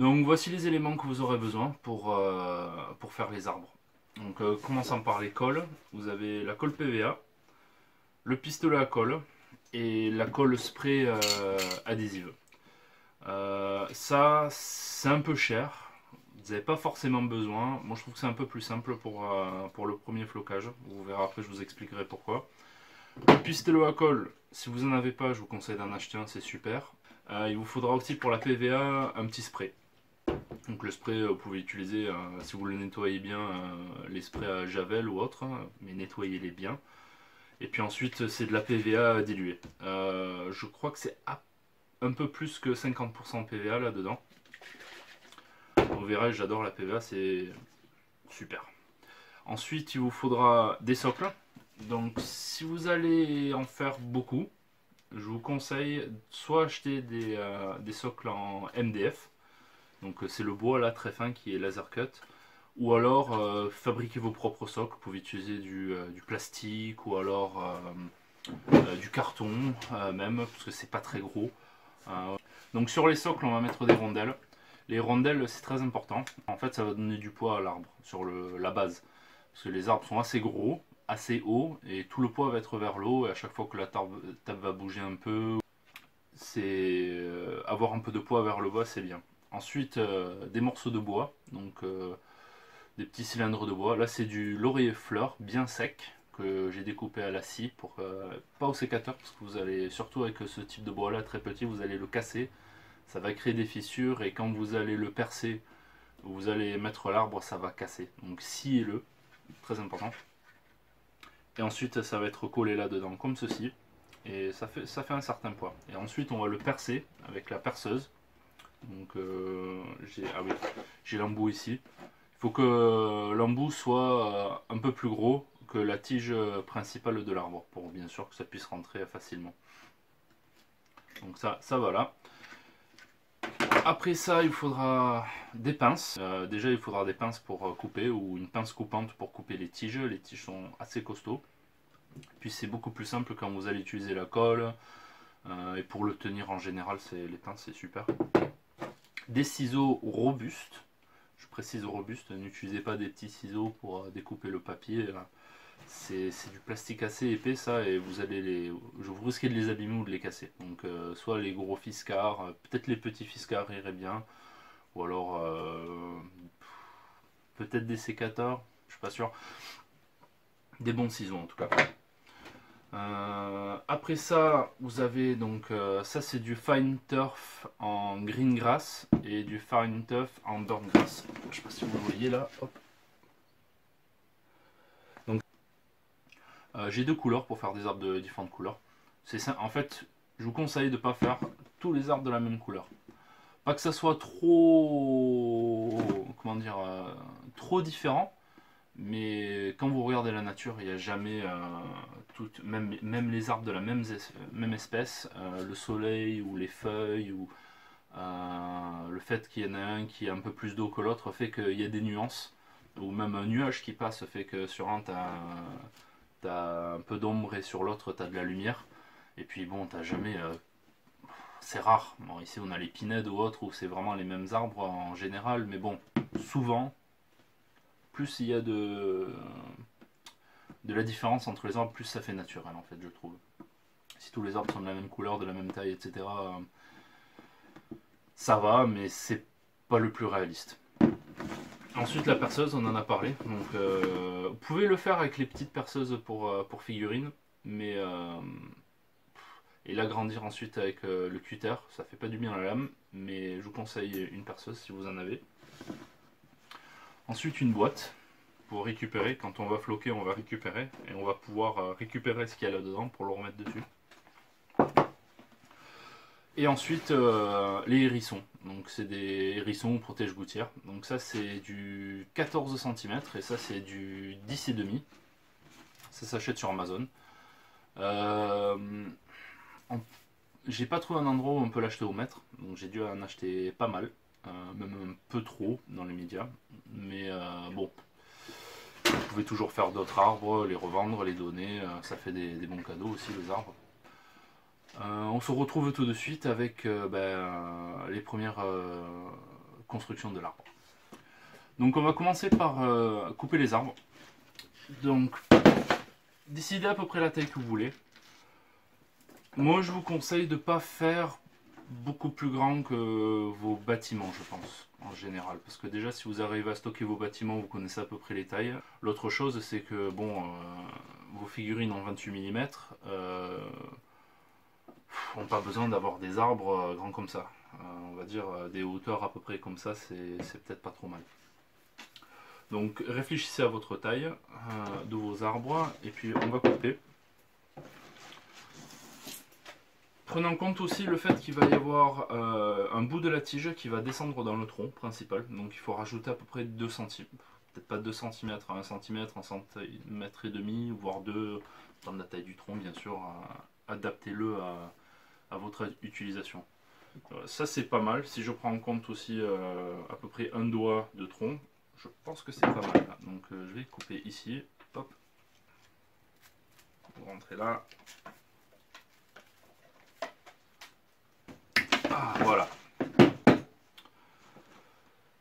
Donc voici les éléments que vous aurez besoin pour faire les arbres. Donc commençons par les colles. Vous avez la colle PVA, le pistolet à colle et la colle spray adhésive. Ça c'est un peu cher, vous n'avez pas forcément besoin. Moi je trouve que c'est un peu plus simple pour le premier flocage. Vous verrez après, je vous expliquerai pourquoi. Le pistolet à colle, si vous n'en avez pas, je vous conseille d'en acheter un, c'est super. Il vous faudra aussi pour la PVA un petit spray. Donc le spray, vous pouvez utiliser, si vous le nettoyez bien, les sprays à javel ou autre, mais nettoyez-les bien. Et puis ensuite, c'est de la PVA diluée. Je crois que c'est un peu plus que 50% de PVA là-dedans. Vous verrez, j'adore la PVA, c'est super. Ensuite, il vous faudra des socles. Donc si vous allez en faire beaucoup, je vous conseille soit acheter des socles en MDF. Donc c'est le bois là très fin qui est laser cut. Ou alors fabriquez vos propres socles. Vous pouvez utiliser du plastique ou alors du carton même, parce que c'est pas très gros. Donc sur les socles on va mettre des rondelles. Les rondelles c'est très important. En fait ça va donner du poids à l'arbre sur la base. Parce que les arbres sont assez gros, assez hauts, et tout le poids va être vers le haut. Et à chaque fois que la table va bouger un peu, c'est avoir un peu de poids vers le bas, c'est bien. Ensuite, des morceaux de bois, donc des petits cylindres de bois. Là, c'est du laurier fleur bien sec que j'ai découpé à la scie, pas au sécateur, parce que vous allez, surtout avec ce type de bois là très petit, vous allez le casser, ça va créer des fissures et quand vous allez le percer, vous allez mettre l'arbre, ça va casser. Donc sciez-le, très important. Et ensuite, ça va être collé là-dedans comme ceci. Et ça fait un certain poids. Et ensuite, on va le percer avec la perceuse. Donc, j'ai l'embout ici. Il faut que l'embout soit un peu plus gros que la tige principale de l'arbre pour bien sûr que ça puisse rentrer facilement. Donc ça voilà. Après ça, il faudra des pinces. Déjà, il faudra des pinces pour couper ou une pince coupante pour couper les tiges. Les tiges sont assez costauds. Puis c'est beaucoup plus simple quand vous allez utiliser la colle. Et pour le tenir en général, les pinces c'est super. Des ciseaux robustes. Je précise robustes, n'utilisez pas des petits ciseaux pour découper le papier. C'est du plastique assez épais ça et vous risquez de les abîmer ou de les casser. Donc soit les gros fiscards, peut-être les petits fiscards iraient bien. Ou alors peut-être des sécateurs, je suis pas sûr. Des bons ciseaux en tout cas. Après ça, vous avez donc ça c'est du fine turf en green grass et du fine turf en burnt grass. Je sais pas si vous le voyez là. Hop. Donc j'ai deux couleurs pour faire des arbres de différentes couleurs. C'est ça. En fait, je vous conseille de ne pas faire tous les arbres de la même couleur. Pas que ça soit trop, comment dire, trop différent. Mais quand vous regardez la nature, il n'y a jamais, même les arbres de la même espèce, le soleil ou les feuilles, ou le fait qu'il y en a un qui a un peu plus d'eau que l'autre fait qu'il y a des nuances, ou même un nuage qui passe fait que sur un t'as un peu d'ombre et sur l'autre t'as de la lumière. Et puis bon, t'as jamais... c'est rare. Bon, ici on a les pinèdes ou autres où c'est vraiment les mêmes arbres en général, mais bon, souvent... plus il y a de la différence entre les arbres, plus ça fait naturel en fait, je trouve. Si tous les arbres sont de la même couleur, de la même taille, etc., ça va, mais c'est pas le plus réaliste. Ensuite, la perceuse, on en a parlé. Donc, vous pouvez le faire avec les petites perceuses pour figurines, mais et l'agrandir ensuite avec le cutter, ça fait pas du bien à la lame, mais je vous conseille une perceuse si vous en avez. Ensuite, une boîte pour récupérer. Quand on va floquer, on va récupérer et on va pouvoir récupérer ce qu'il y a là-dedans pour le remettre dessus. Et ensuite, les hérissons. Donc, c'est des hérissons protège-gouttière. Donc, ça, c'est du 14 cm et ça, c'est du 10,5. Ça s'achète sur Amazon. J'ai pas trouvé un endroit où on peut l'acheter au mètre, donc j'ai dû en acheter pas mal, même un peu trop dans les médias. Mais bon, vous pouvez toujours faire d'autres arbres, les revendre, les donner, ça fait des bons cadeaux aussi les arbres. On se retrouve tout de suite avec les premières construction de l'arbre. Donc on va commencer par couper les arbres. Donc décidez à peu près la taille que vous voulez. Moi je vous conseille de ne pas faire beaucoup plus grand que vos bâtiments, je pense, en général. Parce que déjà, si vous arrivez à stocker vos bâtiments, vous connaissez à peu près les tailles. L'autre chose, c'est que, bon, vos figurines en 28 mm n'ont pas besoin d'avoir des arbres grands comme ça. On va dire des hauteurs à peu près comme ça, c'est peut-être pas trop mal. Donc réfléchissez à votre taille de vos arbres, et puis on va couper. Prenez en compte aussi le fait qu'il va y avoir un bout de la tige qui va descendre dans le tronc principal. Donc il faut rajouter à peu près 2 cm. Peut-être pas 2 cm, 1 cm, 1 cm et demi, voire 2, dans la taille du tronc bien sûr. Adaptez-le à votre utilisation. Ça c'est pas mal. Si je prends en compte aussi à peu près un doigt de tronc, je pense que c'est pas mal. Donc je vais couper ici. Hop. Vous rentrez là. Ah, voilà.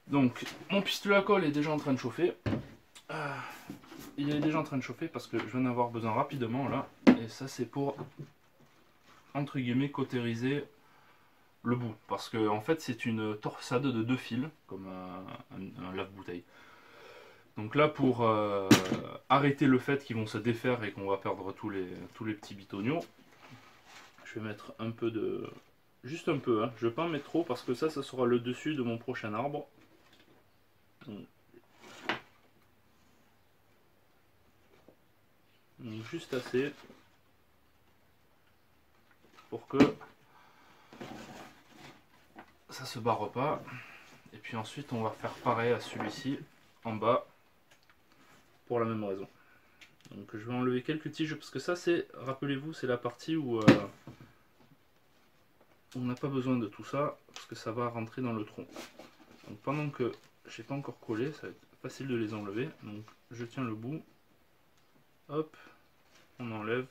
Donc, mon pistolet à colle est déjà en train de chauffer. Il est déjà en train de chauffer parce que je vais en avoir besoin rapidement là. Et ça, c'est pour, entre guillemets, cautériser le bout. Parce que, en fait, c'est une torsade de 2 fils, comme un lave-bouteille. Donc là, pour arrêter le fait qu'ils vont se défaire et qu'on va perdre tous les petits bitoniaux, je vais mettre un peu de... Juste un peu, hein. Je ne vais pas en mettre trop parce que ça sera le dessus de mon prochain arbre. Donc, juste assez pour que ça se barre pas. Et puis ensuite on va faire pareil à celui-ci en bas pour la même raison. Donc je vais enlever quelques tiges parce que ça c'est, rappelez-vous, c'est la partie où on n'a pas besoin de tout ça parce que ça va rentrer dans le tronc. Donc pendant que j'ai pas encore collé, ça va être facile de les enlever. Donc je tiens le bout, hop, on enlève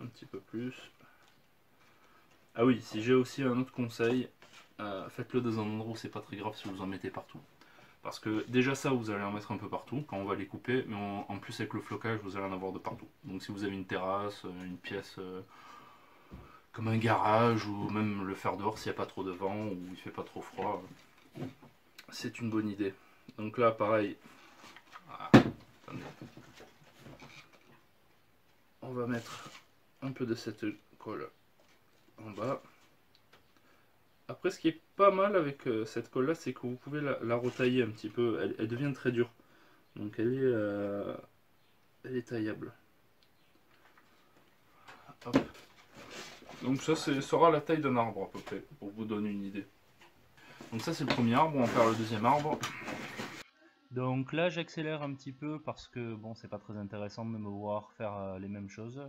un petit peu plus. Ah oui, si j'ai aussi un autre conseil, faites-le dans un endroit où c'est pas très grave si vous en mettez partout. Parce que déjà ça, vous allez en mettre un peu partout quand on va les couper, mais en plus avec le flocage, vous allez en avoir de partout. Donc si vous avez une terrasse, une pièce comme un garage, ou même le faire dehors s'il n'y a pas trop de vent, ou il fait pas trop froid, c'est une bonne idée. Donc là, pareil, on va mettre un peu de cette colle en bas. Après, ce qui est pas mal avec cette colle là, c'est que vous pouvez la retailler un petit peu, elle devient très dure. Donc elle est taillable. Hop. Donc ça sera la taille d'un arbre à peu près, pour vous donner une idée. Donc ça c'est le premier arbre, on va faire le deuxième arbre. Donc là j'accélère un petit peu parce que bon c'est pas très intéressant de me voir faire les mêmes choses.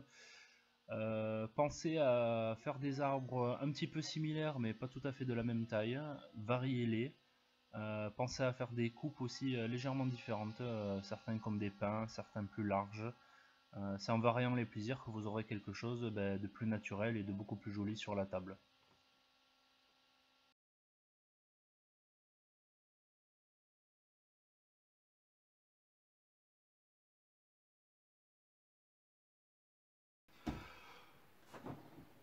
Pensez à faire des arbres un petit peu similaires mais pas tout à fait de la même taille, variez-les. Pensez à faire des coupes aussi légèrement différentes, certains comme des pins, certains plus larges. C'est en variant les plaisirs que vous aurez quelque chose de plus naturel et de beaucoup plus joli sur la table.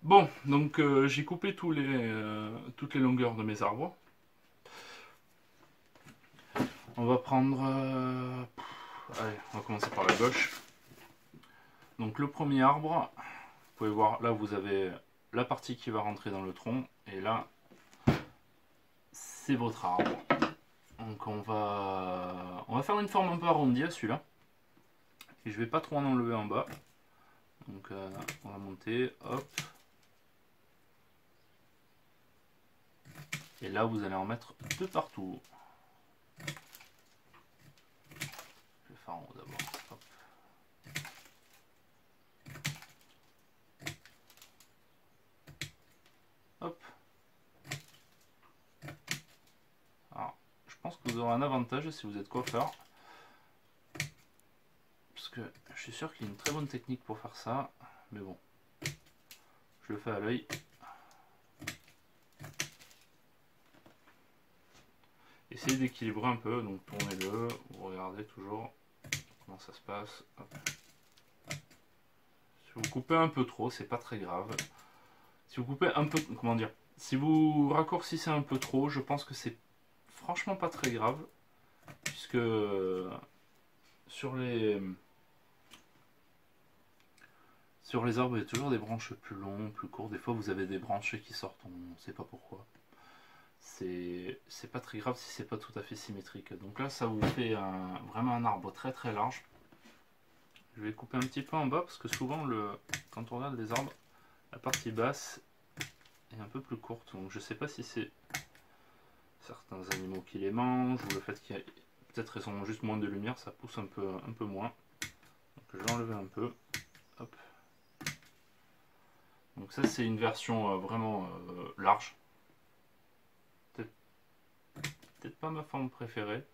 Bon, donc j'ai coupé toutes les longueurs de mes arbres. On va prendre... allez, on va commencer par la gauche. Donc le premier arbre, vous pouvez voir, là vous avez la partie qui va rentrer dans le tronc, et là, c'est votre arbre. Donc on va faire une forme un peu arrondie à celui-là. Et je vais pas trop en enlever en bas. Donc on va monter, hop. Et là vous allez en mettre de partout. Je vais faire en haut d'abord. Hop. Hop. Alors, je pense que vous aurez un avantage si vous êtes coiffeur. Parce que je suis sûr qu'il y a une très bonne technique pour faire ça. Mais bon, je le fais à l'œil. Essayez d'équilibrer un peu, donc tournez-le, vous regardez toujours comment ça se passe. Hop. Si vous coupez un peu trop, c'est pas très grave. Si vous coupez un peu, comment dire, si vous raccourcissez un peu trop, je pense que c'est franchement pas très grave, puisque sur les arbres, il y a toujours des branches plus longues, plus courtes. Des fois, vous avez des branches qui sortent, on ne sait pas pourquoi. C'est pas très grave si c'est pas tout à fait symétrique. Donc là, ça vous fait vraiment un arbre très très large. Je vais couper un petit peu en bas parce que souvent, quand on regarde les arbres, la partie basse est un peu plus courte. Donc je sais pas si c'est certains animaux qui les mangent ou le fait qu'il y a peut-être ils ont juste moins de lumière, ça pousse un peu moins. Donc je vais enlever un peu. Hop. Donc ça c'est une version vraiment large. Peut-être pas ma forme préférée.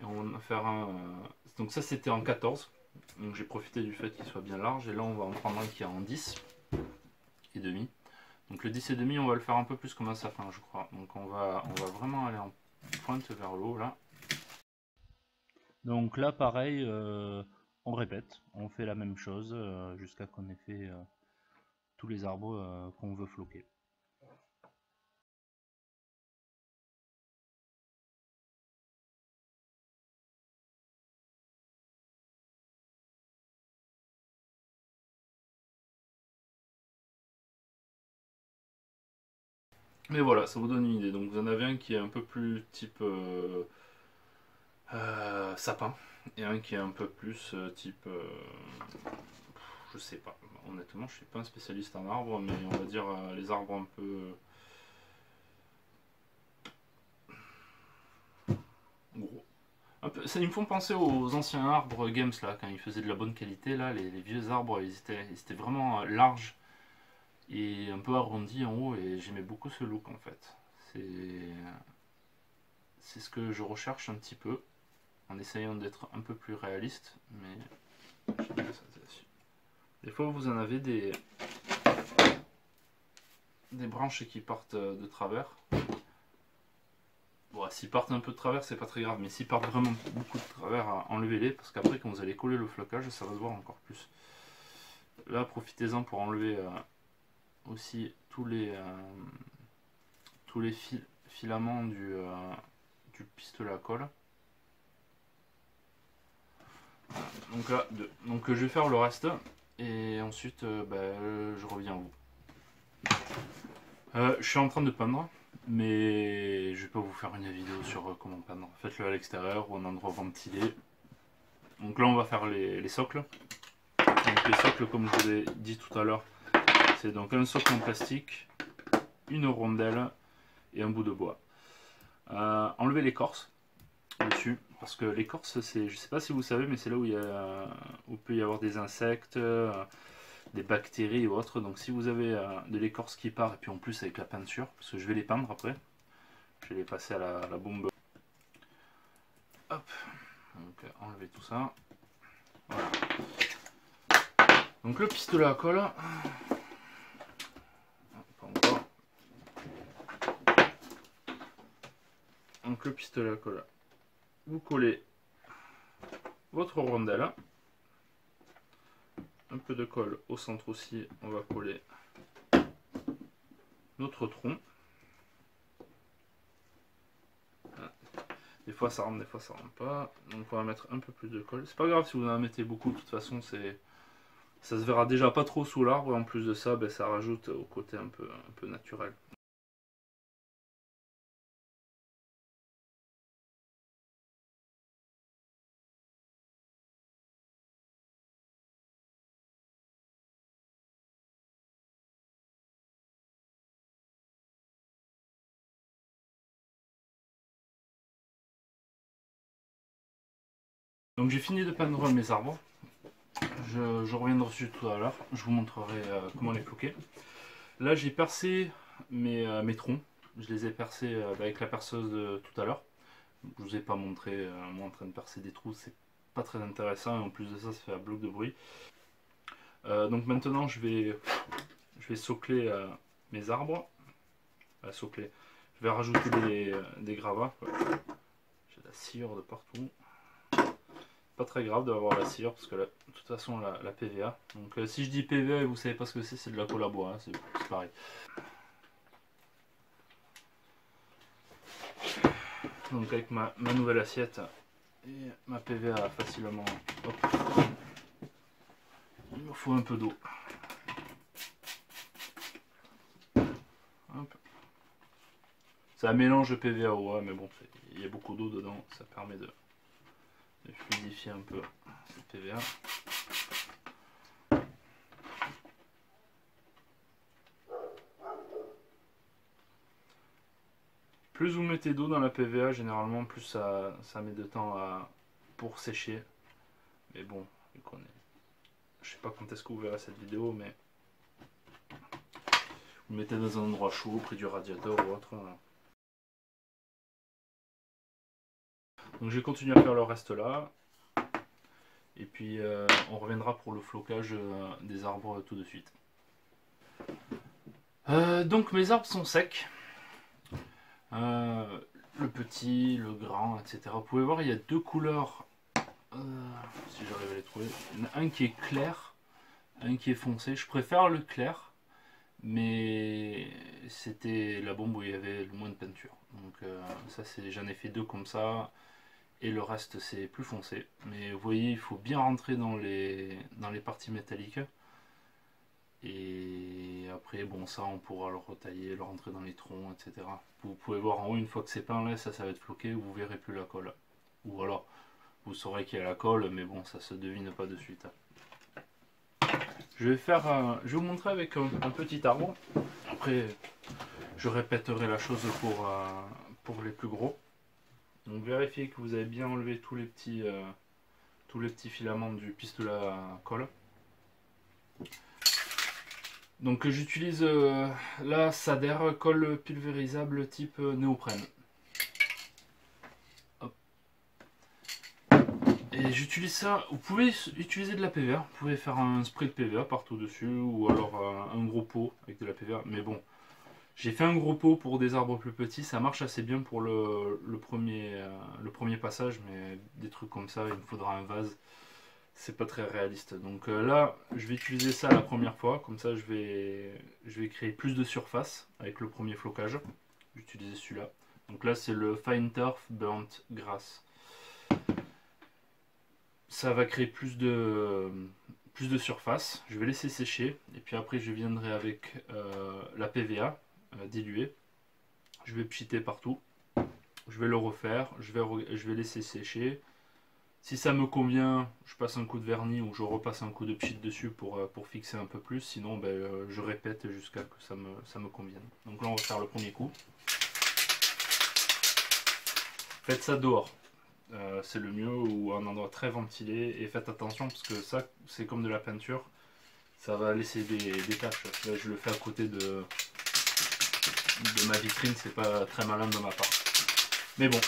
Et on va faire un. Donc ça c'était en 14. Donc j'ai profité du fait qu'il soit bien large. Et là on va en prendre un qui est en 10 et demi. Donc le 10 et demi on va le faire un peu plus comme un sapin je crois. Donc on va vraiment aller en pointe vers le haut là. Donc là pareil, on répète, on fait la même chose jusqu'à qu'on ait fait tous les arbres qu'on veut floquer. Mais voilà, ça vous donne une idée. Donc vous en avez un qui est un peu plus type sapin et un qui est un peu plus type je sais pas. Honnêtement, je suis pas un spécialiste en arbres, mais on va dire les arbres un peu gros. Ça, ils me font penser aux anciens arbres Games là, quand ils faisaient de la bonne qualité là, les vieux arbres, ils étaient vraiment larges et un peu arrondis en haut et j'aimais beaucoup ce look en fait. C'est ce que je recherche un petit peu en essayant d'être un peu plus réaliste, mais des fois vous en avez des branches qui partent de travers. Bon, s'ils partent un peu de travers, c'est pas très grave, mais s'ils partent vraiment beaucoup de travers, enlevez-les, parce qu'après, quand vous allez coller le flocage, ça va se voir encore plus. Là, profitez-en pour enlever aussi tous les filaments du pistolet à colle. Donc là, donc je vais faire le reste, et ensuite, je reviens à vous. Je suis en train de peindre. Mais je vais pas vous faire une vidéo sur comment peindre. Faites-le à l'extérieur ou en endroit ventilé. Donc là on va faire les socles. Donc les socles comme je vous ai dit tout à l'heure, c'est donc un socle en plastique, une rondelle et un bout de bois. Enlevez l'écorce dessus parce que l'écorce c'est, je sais pas si vous savez, mais c'est là où où peut y avoir des insectes, des bactéries ou autres. Donc si vous avez de l'écorce qui part et puis en plus avec la peinture, parce que je vais les peindre après. Je vais les passer à la bombe. Hop. Donc enlever tout ça. Voilà. Donc le pistolet à colle. Pas encore. Donc le pistolet à colle. Vous collez votre rondelle. Un peu de colle au centre aussi. On va coller notre tronc. Des fois ça rentre, des fois ça rentre pas. Donc on va mettre un peu plus de colle. C'est pas grave si vous en mettez beaucoup, de toute façon ça se verra déjà pas trop sous l'arbre. En plus de ça, ça rajoute au côté un peu naturel. Donc j'ai fini de peindre mes arbres. Je reviendrai dessus tout à l'heure. Je vous montrerai comment les floquer. Là j'ai percé mes troncs. Je les ai percés avec la perceuse de tout à l'heure. Je vous ai pas montré moi en train de percer des trous. C'est pas très intéressant et en plus de ça ça fait un bloc de bruit. Donc maintenant je vais socler mes arbres. Je Je vais rajouter des gravats. J'ai de la sciure de partout. Pas très grave d'avoir la sciure parce que là, de toute façon la PVA. Donc si je dis PVA et vous savez pas ce que c'est de la colle à bois, hein, c'est pareil. Donc avec ma nouvelle assiette et ma PVA facilement. Hop. Il me faut un peu d'eau. C'est un mélange PVA eau, hein, mais bon, il y a beaucoup d'eau dedans, ça permet de fluidifier un peu cette PVA. Plus vous mettez d'eau dans la PVA, généralement, plus ça met de temps pour sécher. Mais bon, vu qu'on est... Je sais pas quand est-ce que vous verrez cette vidéo, mais vous mettez dans un endroit chaud, près du radiateur ou autre. Donc je vais continuer à faire le reste là. Et puis on reviendra pour le flocage des arbres tout de suite. Donc mes arbres sont secs. Le petit, le grand, etc. Vous pouvez voir, il y a deux couleurs. Si j'arrive à les trouver. Il y en a un qui est clair, un qui est foncé. Je préfère le clair, mais c'était la bombe où il y avait le moins de peinture. Donc ça, j'en ai fait deux comme ça. Et le reste c'est plus foncé. Mais vous voyez, il faut bien rentrer dans les parties métalliques. Et après, bon, ça on pourra le retailler, le rentrer dans les troncs, etc. Vous pouvez voir en haut, une fois que c'est peint là, ça va être floqué, vous verrez plus la colle. Ou alors, vous saurez qu'il y a la colle, mais bon, ça se devine pas de suite. Je vais vous montrer avec un petit arbre. Après, je répéterai la chose pour les plus gros. Donc vérifiez que vous avez bien enlevé tous les petits filaments du pistolet à colle. Donc j'utilise la Sader colle pulvérisable type néoprène. Hop. Et j'utilise ça, vous pouvez utiliser de la PVA, vous pouvez faire un spray de PVA partout dessus ou alors un gros pot avec de la PVA. Mais bon, j'ai fait un gros pot pour des arbres plus petits, ça marche assez bien pour le premier passage, mais des trucs comme ça, il me faudra un vase. C'est pas très réaliste. Donc là, je vais utiliser ça la première fois. Comme ça, je vais créer plus de surface avec le premier flocage. J'utilisais celui-là. Donc là, c'est le Fine Turf Burnt Grass. Ça va créer plus de surface. Je vais laisser sécher. Et puis après, je viendrai avec la PVA diluée. Je vais pchiter partout. Je vais le refaire. Je vais laisser sécher. Si ça me convient, je passe un coup de vernis ou je repasse un coup de pchit dessus pour fixer un peu plus. Sinon, je répète jusqu'à que ça me convienne. Donc là, on va faire le premier coup. Faites ça dehors. C'est le mieux, ou un endroit très ventilé. Et faites attention parce que ça, c'est comme de la peinture. Ça va laisser des taches. Là, je le fais à côté de ma vitrine. C'est pas très malin de ma part. Mais bon.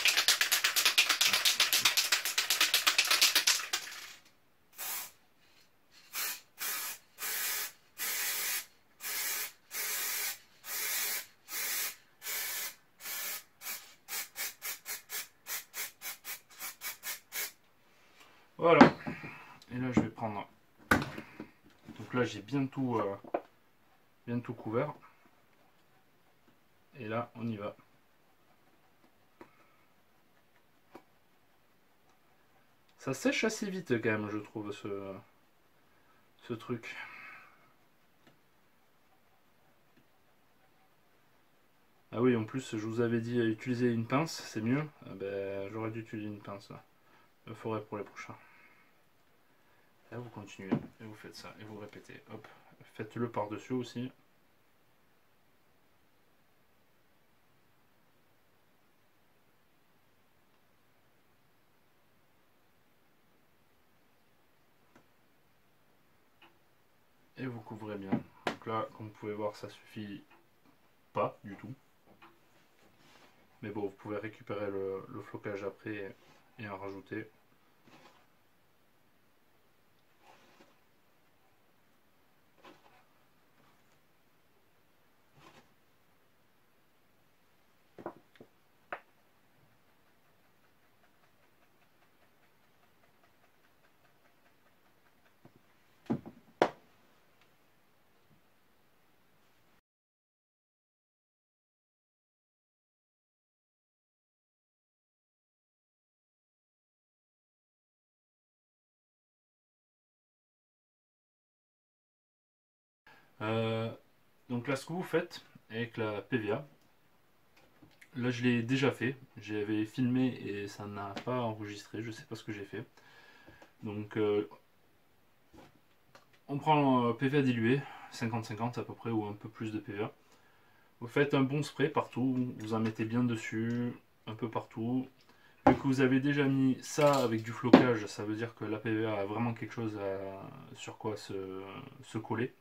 Voilà, et là je vais prendre, donc là j'ai bien tout couvert, et là on y va. Ça sèche assez vite quand même, je trouve, ce truc. Ah oui, en plus je vous avais dit utiliser une pince, c'est mieux. Ah ben, j'aurais dû utiliser une pince là. Il me faudrait pour les prochains. Là vous continuez, et vous faites ça, et vous répétez. Hop, faites-le par-dessus aussi. Et vous couvrez bien. Donc là, comme vous pouvez voir, ça suffit pas du tout. Mais bon, vous pouvez récupérer le flocage après et en rajouter. Euh, donc là, ce que vous faites avec la PVA, là je l'ai déjà fait, j'avais filmé et ça n'a pas enregistré, je sais pas ce que j'ai fait. Donc on prend PVA dilué, 50-50 à peu près, ou un peu plus de PVA. Vous faites un bon spray partout, vous en mettez bien dessus, un peu partout. Vu que vous avez déjà mis ça avec du flocage, ça veut dire que la PVA a vraiment quelque chose sur quoi se coller.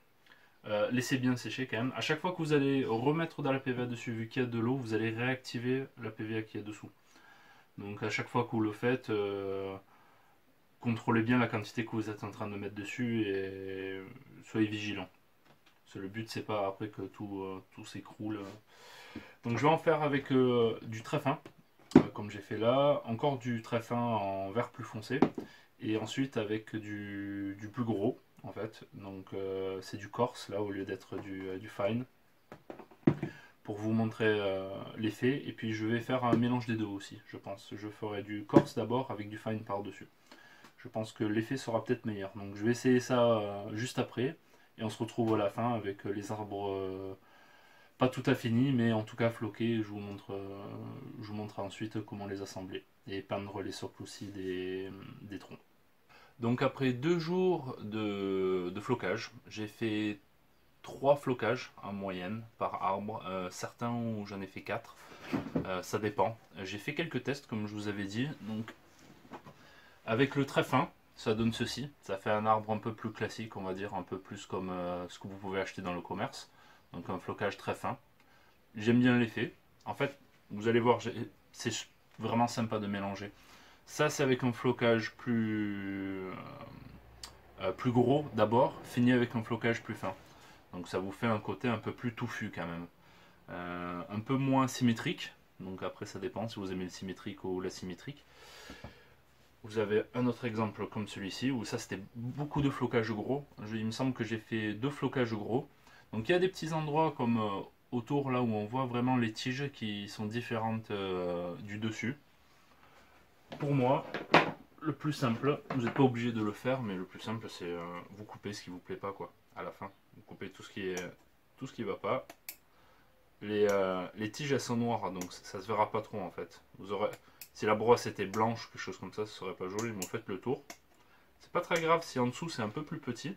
Laissez bien sécher quand même. À chaque fois que vous allez remettre dans la PVA dessus, vu qu'il y a de l'eau, vous allez réactiver la PVA qui est dessous. Donc à chaque fois que vous le faites, contrôlez bien la quantité que vous êtes en train de mettre dessus et soyez vigilant. Le but c'est pas après que tout s'écroule. Donc je vais en faire avec du très fin, comme j'ai fait là, encore du très fin en vert plus foncé, et ensuite avec du plus gros en fait. Donc c'est du corse là au lieu d'être du fine, pour vous montrer l'effet. Et puis je vais faire un mélange des deux aussi, je pense. Je ferai du corse d'abord avec du fine par-dessus. Je pense que l'effet sera peut-être meilleur. Donc je vais essayer ça juste après. Et on se retrouve à la fin avec les arbres pas tout à finis, mais en tout cas floqués. Je vous montre ensuite comment les assembler. Et peindre les socles aussi des troncs. Donc après 2 jours de flocage, j'ai fait 3 flocages en moyenne par arbre. Certains où j'en ai fait 4. Ça dépend. J'ai fait quelques tests comme je vous avais dit. Donc avec le très fin, ça donne ceci. Ça fait un arbre un peu plus classique, on va dire, un peu plus comme ce que vous pouvez acheter dans le commerce. Donc un flocage très fin. J'aime bien l'effet. En fait, vous allez voir, c'est vraiment sympa de mélanger. Ça, c'est avec un flocage plus gros d'abord, fini avec un flocage plus fin. Donc ça vous fait un côté un peu plus touffu quand même. Un peu moins symétrique. Donc après, ça dépend si vous aimez le symétrique ou l'asymétrique. Vous avez un autre exemple comme celui-ci, où ça c'était beaucoup de flocage gros. Il me semble que j'ai fait 2 flocages gros. Donc il y a des petits endroits comme autour là où on voit vraiment les tiges qui sont différentes du dessus. Pour moi, le plus simple, vous n'êtes pas obligé de le faire, mais le plus simple c'est vous couper ce qui vous plaît pas quoi. À la fin, vous coupez tout ce qui va pas. Les tiges elles sont noires, donc ça se verra pas trop en fait. Si la brosse était blanche, quelque chose comme ça serait pas joli, mais vous faites le tour. C'est pas très grave si en dessous c'est un peu plus petit.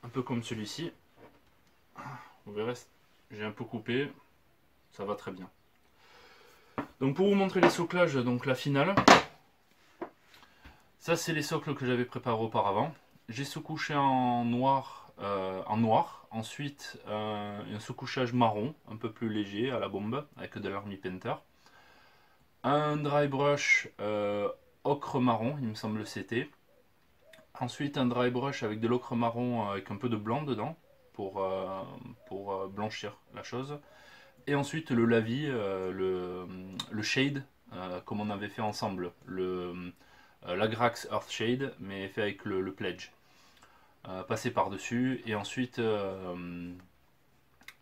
Un peu comme celui-ci. Vous verrez, j'ai un peu coupé, ça va très bien. Donc pour vous montrer les soclages, donc la finale. Ça c'est les socles que j'avais préparés auparavant. J'ai sous-couché en noir. Ensuite un sous-couchage marron, un peu plus léger à la bombe, avec de l'Army Painter. Un dry brush ocre marron, il me semble c'était. Ensuite un dry brush avec de l'ocre marron avec un peu de blanc dedans pour blanchir la chose. Et ensuite le lavis, le shade, comme on avait fait ensemble, l'Agrax Earth Shade, mais fait avec le Pledge. Passer par-dessus, et ensuite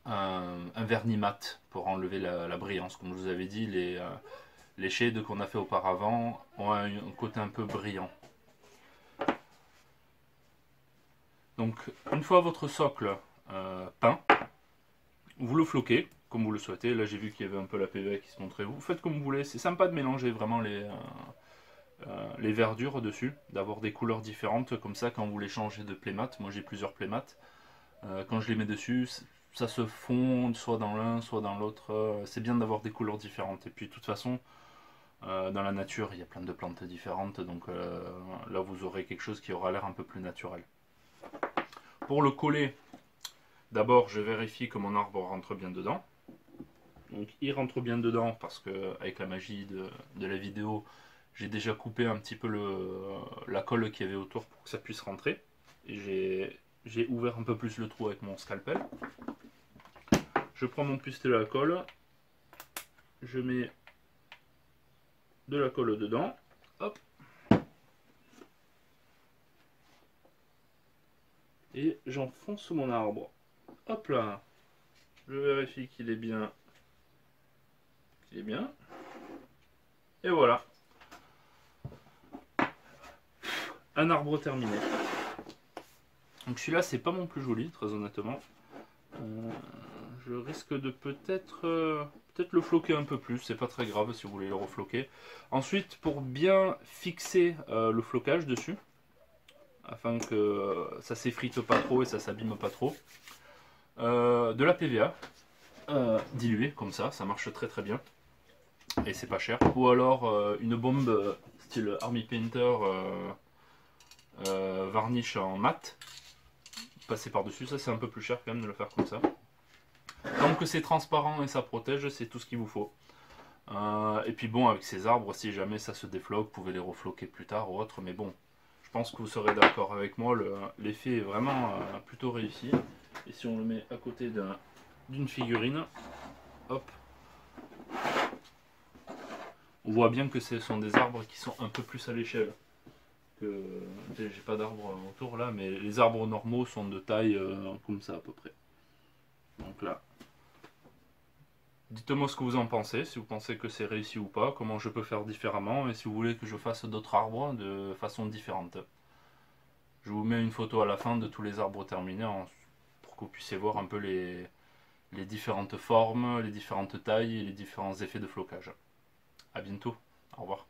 un vernis mat pour enlever la brillance. Comme je vous avais dit, les shades qu'on a fait auparavant ont un côté un peu brillant. Donc une fois votre socle peint, vous le floquez comme vous le souhaitez. Là j'ai vu qu'il y avait un peu la PVA qui se montrait. Vous faites comme vous voulez. C'est sympa de mélanger vraiment les verdures dessus, d'avoir des couleurs différentes. Comme ça, quand vous les changez de playmat, moi j'ai plusieurs playmats, quand je les mets dessus, ça se fond soit dans l'un, soit dans l'autre. C'est bien d'avoir des couleurs différentes. Et puis de toute façon, dans la nature, il y a plein de plantes différentes. Donc là, vous aurez quelque chose qui aura l'air un peu plus naturel. Pour le coller, d'abord je vérifie que mon arbre rentre bien dedans. Donc il rentre bien dedans parce que avec la magie de la vidéo, j'ai déjà coupé un petit peu la colle qu'il y avait autour pour que ça puisse rentrer. Et j'ai ouvert un peu plus le trou avec mon scalpel. Je prends mon pistolet à colle, je mets de la colle dedans, hop, et j'enfonce mon arbre. Hop là, je vérifie qu'il est bien, et voilà, un arbre terminé. Donc celui-là, c'est pas mon plus joli, très honnêtement. Je risque de peut-être le floquer un peu plus, c'est pas très grave si vous voulez le refloquer. Ensuite, pour bien fixer le flocage dessus, afin que ça s'effrite pas trop et ça s'abîme pas trop, de la PVA diluée comme ça marche très très bien et c'est pas cher. Ou alors une bombe style Army Painter varnish en mat, passer par dessus, ça c'est un peu plus cher quand même de le faire comme ça. Tant que c'est transparent et ça protège, c'est tout ce qu'il vous faut. Et puis bon, avec ces arbres, si jamais ça se défloque, vous pouvez les refloquer plus tard ou autre, mais bon, je pense que vous serez d'accord avec moi, l'effet est vraiment plutôt réussi. Et si on le met à côté d'une figurine, hop, on voit bien que ce sont des arbres qui sont un peu plus à l'échelle. J'ai pas d'arbres autour là, mais les arbres normaux sont de taille comme ça à peu près. Donc là, dites-moi ce que vous en pensez, si vous pensez que c'est réussi ou pas, comment je peux faire différemment, et si vous voulez que je fasse d'autres arbres de façon différente. Je vous mets une photo à la fin de tous les arbres terminés pour que vous puissiez voir un peu les différentes formes, les différentes tailles et les différents effets de flocage. A bientôt, au revoir.